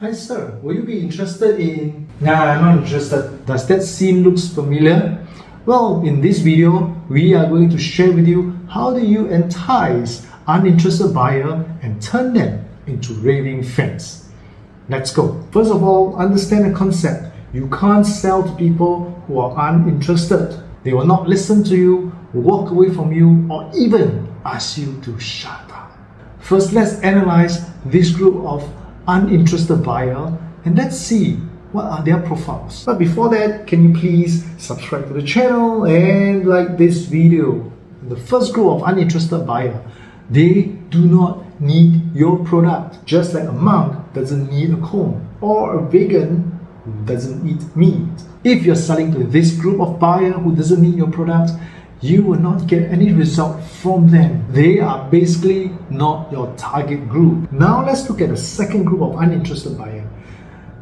Hi sir, will you be interested in... Nah, I'm not interested. Does that scene looks familiar? Well, in this video, we are going to share with you how do you entice uninterested buyer and turn them into raving fans. Let's go. First of all, understand the concept. You can't sell to people who are uninterested. They will not listen to you, walk away from you, or even ask you to shut up. First, let's analyze this group of uninterested buyer and let's see what are their profiles. But before that, can you please subscribe to the channel and like this video. The first group of uninterested buyer, they do not need your product, just like a monk doesn't need a comb or a vegan who doesn't eat meat. If you're selling to this group of buyer who doesn't need your product, you will not get any result from them. They are basically not your target group. Now let's look at the second group of uninterested buyer.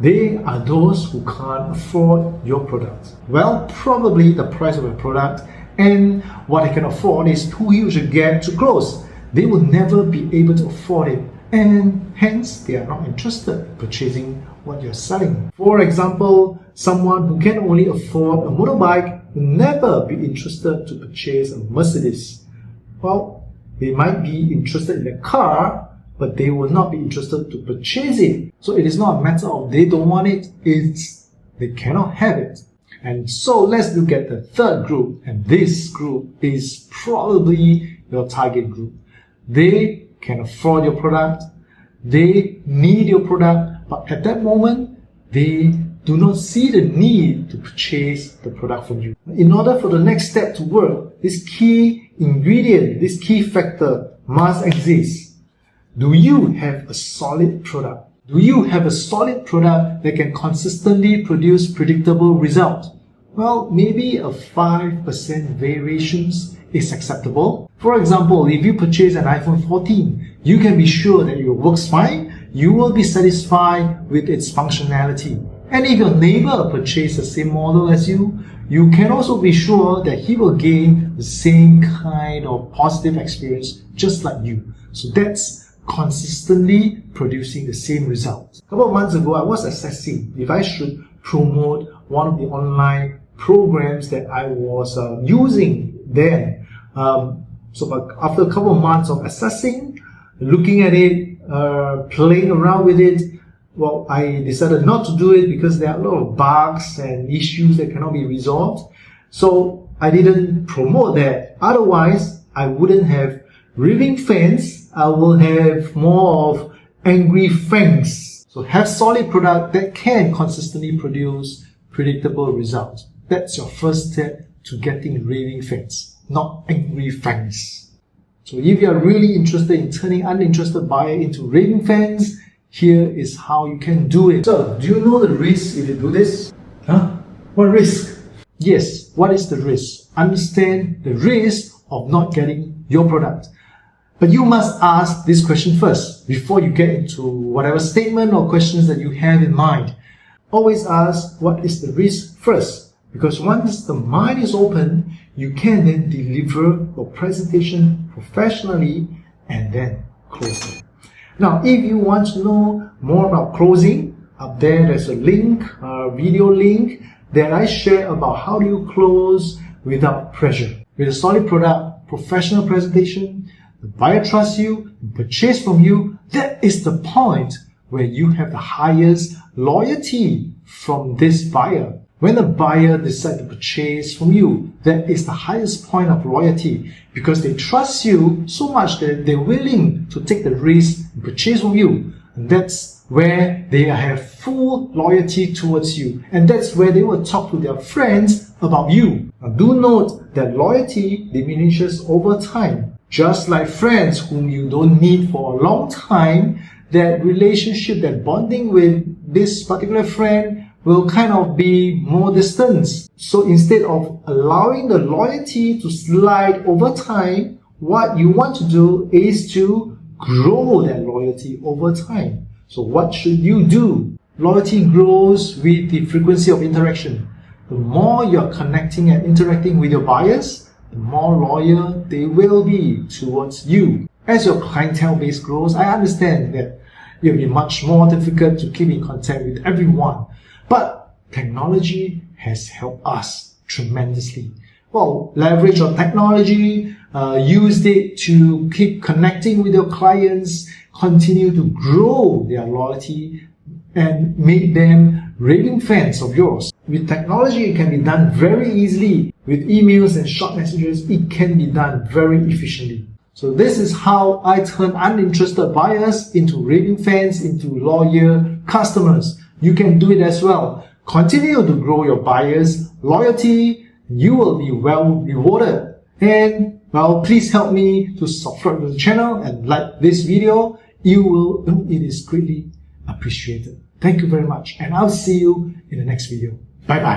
They are those who can't afford your product. Well, probably the price of your product and what they can afford is too huge a gap to close. They will never be able to afford it, and hence they are not interested in purchasing what you're selling. For example, someone who can only afford a motorbike will never be interested to purchase a Mercedes. Well, they might be interested in a car, but they will not be interested to purchase it. So it is not a matter of they don't want it, it's they cannot have it. And so let's look at the third group, and this group is probably your target group. They can afford your product, they need your product, but at that moment, they do not see the need to purchase the product from you. In order for the next step to work, this key ingredient, this key factor must exist. Do you have a solid product? Do you have a solid product that can consistently produce predictable results? Well, maybe a 5% variations is acceptable. For example, if you purchase an iPhone 14, you can be sure that it works fine. You will be satisfied with its functionality. And if your neighbor purchased the same model as you, you can also be sure that he will gain the same kind of positive experience just like you. So that's consistently producing the same results. A couple of months ago, I was assessing if I should promote one of the online programs that I was using then. So after a couple of months of assessing, looking at it, playing around with it, well, I decided not to do it because there are a lot of bugs and issues that cannot be resolved. So I didn't promote that. Otherwise, I wouldn't have raving fans. I will have more of angry fans. So have solid product that can consistently produce predictable results. That's your first step to getting raving fans, not angry fans. So if you are really interested in turning uninterested buyer into raving fans, here is how you can do it. So, do you know the risk if you do this? What risk? Yes, what is the risk? Understand the risk of not getting your product. But you must ask this question first before you get into whatever statement or questions that you have in mind. Always ask what is the risk first, because once the mind is open, you can then deliver your presentation professionally and then close it. Now, if you want to know more about closing, up there's a link, a video link that I share about how do you close without pressure. With a solid product, professional presentation, the buyer trusts you, purchase from you, that is the point where you have the highest loyalty from this buyer. When a buyer decides to purchase from you, that is the highest point of loyalty because they trust you so much that they're willing to take the risk and purchase from you. And that's where they have full loyalty towards you. And that's where they will talk to their friends about you. Now do note that loyalty diminishes over time. Just like friends whom you don't need for a long time, that relationship, that bonding with this particular friend will kind of be more distance. So instead of allowing the loyalty to slide over time, what you want to do is to grow that loyalty over time. So what should you do? Loyalty grows with the frequency of interaction. The more you're connecting and interacting with your buyers, the more loyal they will be towards you. As your clientele base grows, I understand that It will be much more difficult to keep in contact with everyone. But technology has helped us tremendously. Well, leverage on technology, use it to keep connecting with your clients, continue to grow their loyalty, and make them raving fans of yours. With technology, it can be done very easily. With emails and short messages, it can be done very efficiently. So this is how I turn uninterested buyers into raving fans, into loyal customers. You can do it as well. Continue to grow your buyers' loyalty. You will be well rewarded. And well, please help me to subscribe to the channel and like this video. It is greatly appreciated. Thank you very much, and I'll see you in the next video. Bye bye.